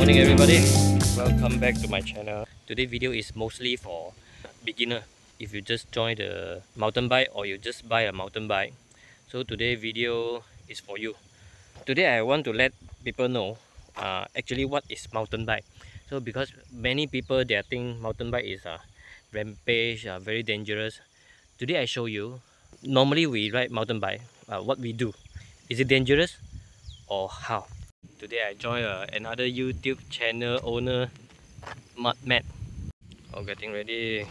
Morning everybody, welcome back to my channel. Today's video is mostly for beginner. If you just join the mountain bike or you just buy a mountain bike, so today's video is for you. Today I want to let people know actually what is mountain bike. So because many people they think mountain bike is rampage, very dangerous. Today I show you. Normally we ride mountain bike. What we do, is it dangerous or how? Today I joined another YouTube channel owner, MudMad. Oh, getting ready.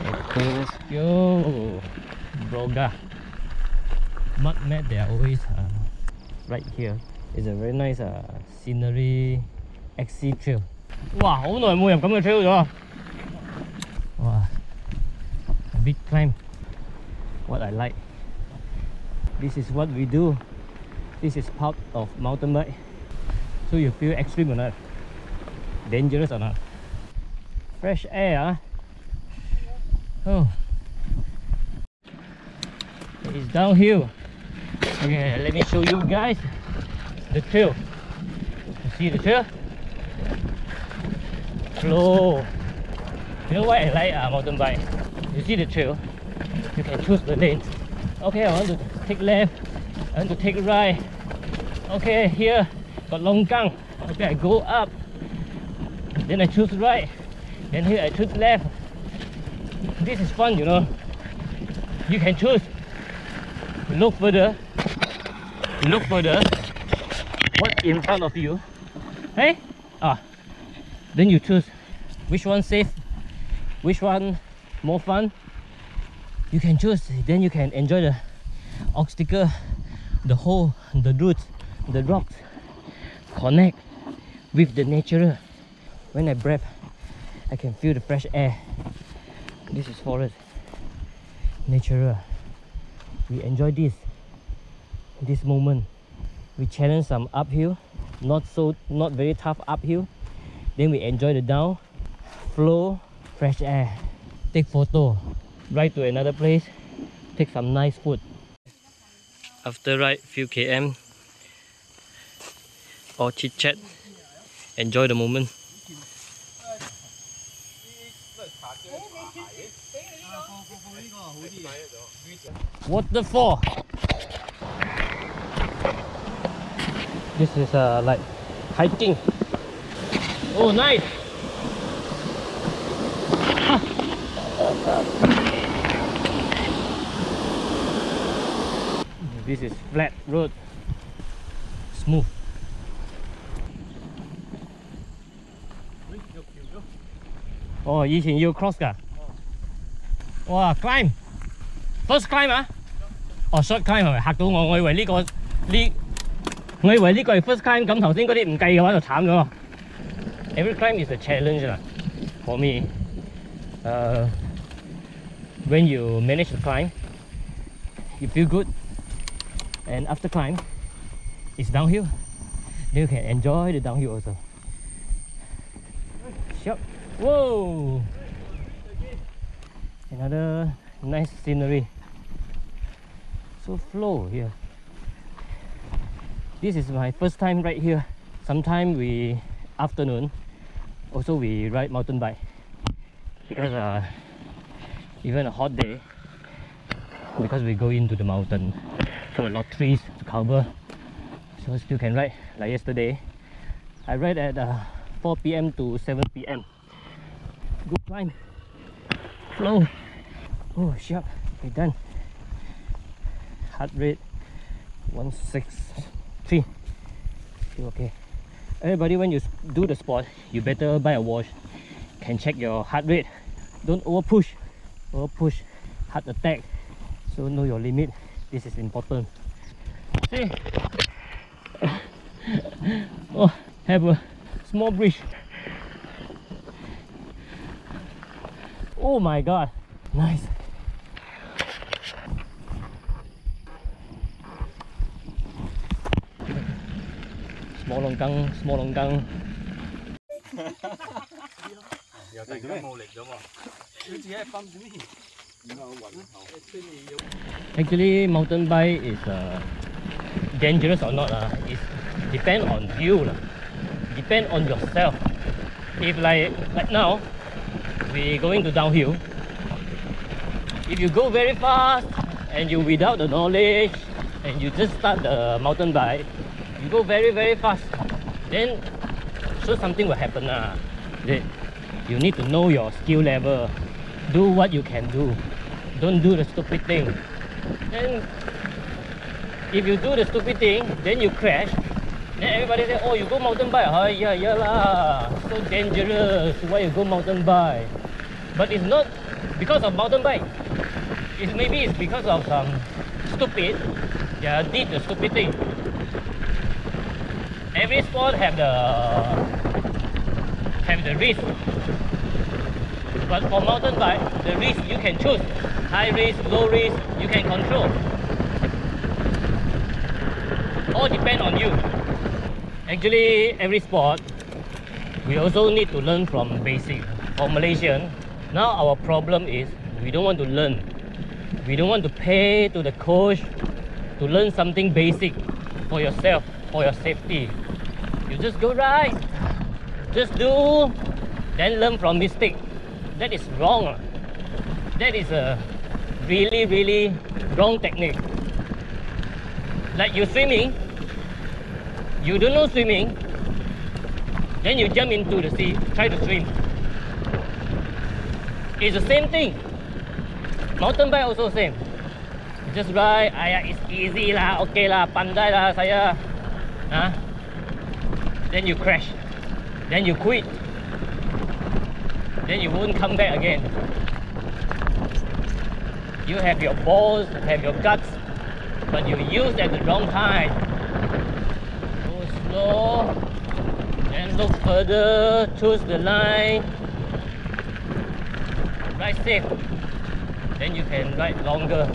Okay, let's go. Broga. MudMad, they are always right here. It's a very nice scenery, XC trail. Wow, 好耐冇人咁嘅 trail 咗。哇！ Big climb. What I like. This is what we do. This is part of mountain bike. So you feel extreme or not? Dangerous or not? Fresh air, huh? Oh. It's downhill. Okay, let me show you guys the trail. You see the trail? Flow. You know why I like mountain bike? You see the trail, you can choose the lane. Okay, I want to take left, I want to take right. Okay, here got longgang. Okay, I go up, then I choose right, then here I choose left. This is fun, you know. You can choose. Look further, what's in front of you. Hey, then you choose which one safe, which one more fun. You can choose, then you can enjoy the obstacle, the hole, the roots, the rocks. Connect with the nature. When I breathe, I can feel the fresh air. This is forest, nature. We enjoy this moment. We challenge some uphill, not very tough uphill. Then we enjoy the down, flow, fresh air. Take photo, ride to another place, take some nice food. After ride few km, or chit chat, enjoy the moment. Waterfall. This is like hiking. Oh, nice. This is flat road, smooth. Oh, 以前要 cross 㗎。哇 climb first climb 啊？哦 short climb 係咪嚇到我？我以為呢個係 first climb， 咁頭先嗰啲唔計嘅話就慘咗。Every climb is a challenge 啦 for me. When you manage to climb, you feel good, and after climb, it's downhill. Then you can enjoy the downhill also. Sure. Whoa! Another nice scenery. So flow here. This is my first time right here. Sometime afternoon, also we ride mountain bike because even a hot day, because we go into the mountain, so a lot of trees to cover, so still can ride. Like yesterday, I ride at 4 PM to 7 PM. Good climb, flow. Oh, sharp. We're done. Heart rate 163. Still okay. Everybody, when you do the sport, you better buy a watch. Can check your heart rate. Don't over push, heart attack. So know your limit. This is important. See? Oh, have a small bridge. Oh my god, nice. Small longgang. 又突然間冇力咗喎，佢自己係泵住咩？ Actually, mountain bike is dangerous or not. It depends on you. Depend on yourself. If like now, we going to downhill. If you go very fast and you without the knowledge and you just start the mountain bike, you go very fast, then so something will happen. That you need to know your skill level. Do what you can do. Don't do the stupid thing. Then if you do the stupid thing, then you crash. Then everybody say, oh, you go mountain bike? Yeah lah, so dangerous. Why you go mountain bike? But it's not because of mountain bike. Maybe it's because of some stupid. Yeah, did the stupid thing. Every sport have the risk. But for mountain bike, the risk you can choose. High risk, low risk, you can control. All depend on you. Actually, every sport, we also need to learn from basic. For Malaysian, now our problem is we don't want to learn. We don't want to pay to the coach to learn something basic for yourself, for your safety. You just go right, just do, then learn from mistake. That is wrong. That is a really wrong technique. Like you swimming, you don't know swimming, then you jump into the sea, try to swim. It's the same thing. Mountain bike also same. You just ride, it's easy lah, okay lah, pandai lah saya. Then you crash, then you quit, then you won't come back again. You have your balls, have your guts, but you use at the wrong time. Go slow, then look further, choose the line, ride safe, then you can ride longer.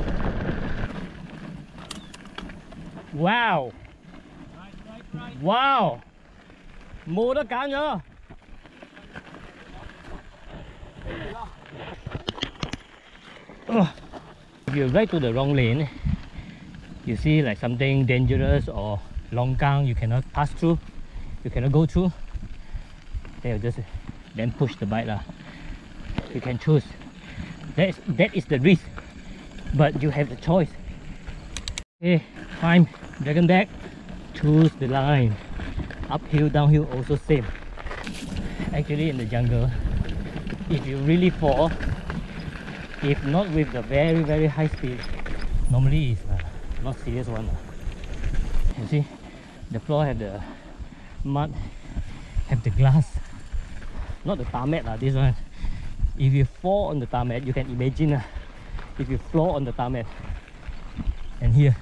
Wow! Wow!冇得揀咗。If you ride to the wrong lane, you see like something dangerous or longkang you cannot pass through, you cannot go through, then you just push the bike lah. You can choose. That is the risk, but you have the choice. Okay, climb dragon deck, choose the line. Uphill, downhill also same. Actually in the jungle, if you really fall, if not with the very high speed, normally it's not serious one. You see, the floor have the mud, have the glass, not the tarmac lah, this one. If you fall on the tarmac, you can imagine if you fall on the tarmac, and here,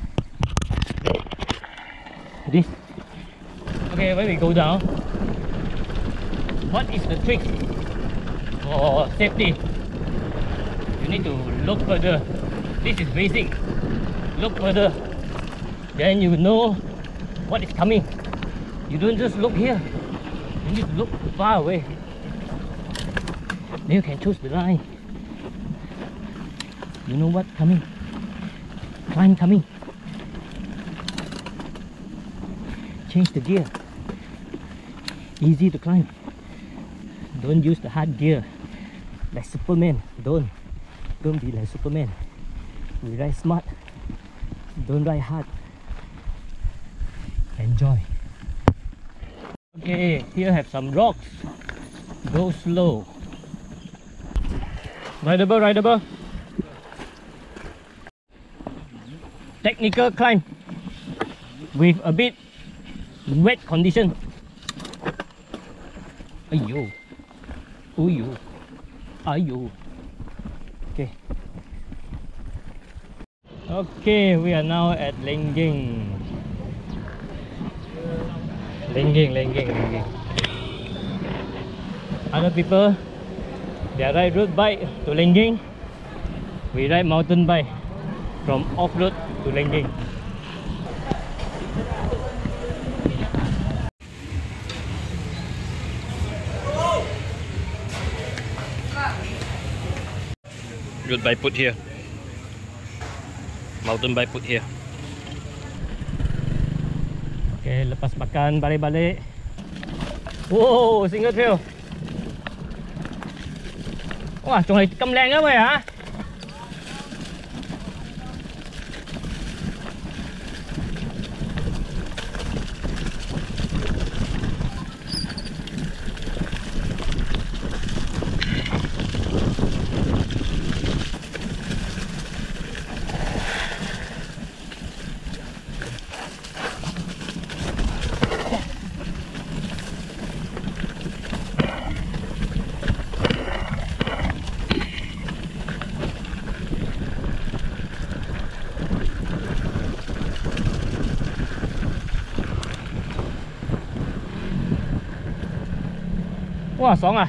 this. Okay, when we go down, what is the trick for safety? You need to look further. This is basic. Look further, then you know what is coming. You don't just look here, you need to look far away. Then you can choose the line. You know what's coming. Climb coming. Change the gear. Easy to climb. Don't use the hard gear like Superman. Don't be like Superman. We ride smart. Don't ride hard. Enjoy. Okay, here have some rocks. Go slow. Rideable. Technical climb with a bit wet condition. Ayo. Uyo. Ayo. Okay. Okay, we are now at Lengging. Lengging. Other people, they ride road bike to Lengging. We ride mountain bike from off-road to Lengging. Good bike put here. Mountain bike put here. Okay, lepas makan balik-balik. Wow, single trail. Wow, trồng này câm leng á mày hả? Wow, 爽啊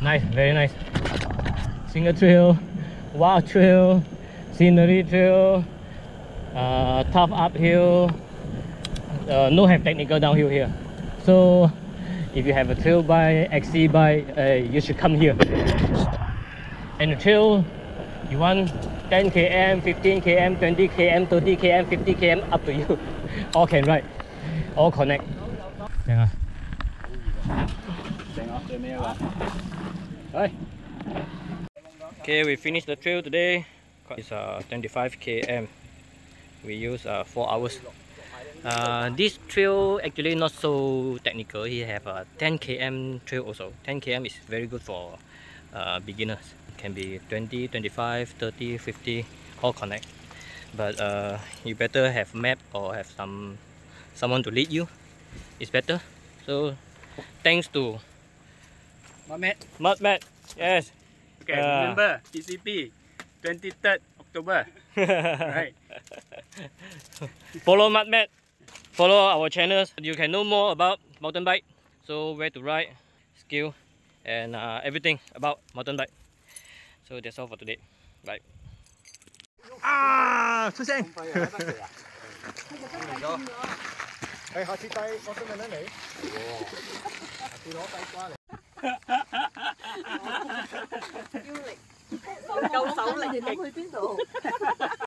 Nice, very nice. Single trail, wild trail, scenery trail, tough uphill, no have technical downhill here. So if you have a trail bike, XC bike, you should come here. And the trail, you want 10 km, 15 km, 20 km, 30 km, 50 km, up to you. All can ride, all connect. Yeah. Okay, we finished the trail today. It's 25 km. We use 4 hours. This trail actually not so technical. He have a 10 km trail also. 10 km is very good for beginners. It can be 20, 25, 30, 50, all connect. But you better have map or have someone to lead you. It's better. So thanks to MudMad. Yes. Okay, remember PCP 23rd October. Right. Follow MudMad. Follow our channels. You can know more about mountain bike. So where to ride, skill, and everything about mountain bike. So that's all for today. Bye. Ah, 出聲。係下次帶我新聞咧你。下次攞底瓜嚟。腰力，夠手力，你諗去邊度？